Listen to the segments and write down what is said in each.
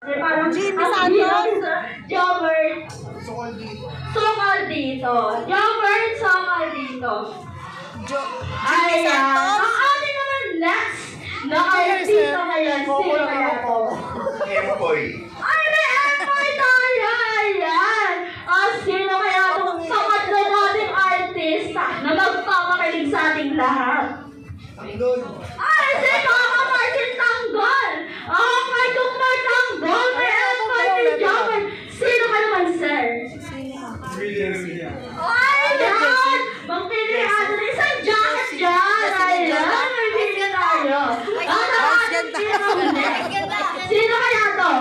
Jimmy Santos. Jobert. Sokol dito. Jobert, sokol dito. Jimmy Santos. Ang ating naman next na artista ngayon. Sino kaya to? Empoy. Ay, may Empoy tayo! Ayan! Sino kaya itong sakat na nating artista na magpapakilig sa ating lahat? Tanggol. Ay, si Mama Martin Tanggol! Okay, kung may Tanggol, may Empoy, may Jobber. Sino ka naman, sir? Ayan! Magpili natin ng isang jacket dyan! Ayan! May bigyan tayo! Ang ating pinakamulit. Sino kaya to?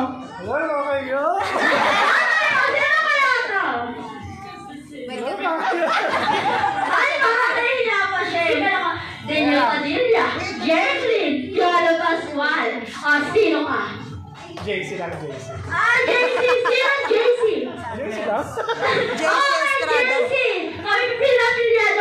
Wala kayo. Sino kaya to? Ay, makakahiya pa siya. Daniel Padilla, Jerlyn, Yolo Pascual. Sino ka? JC lang, JC. JC! Sino JC? JC lang? JC Estrada. JC! Kami pinapilihan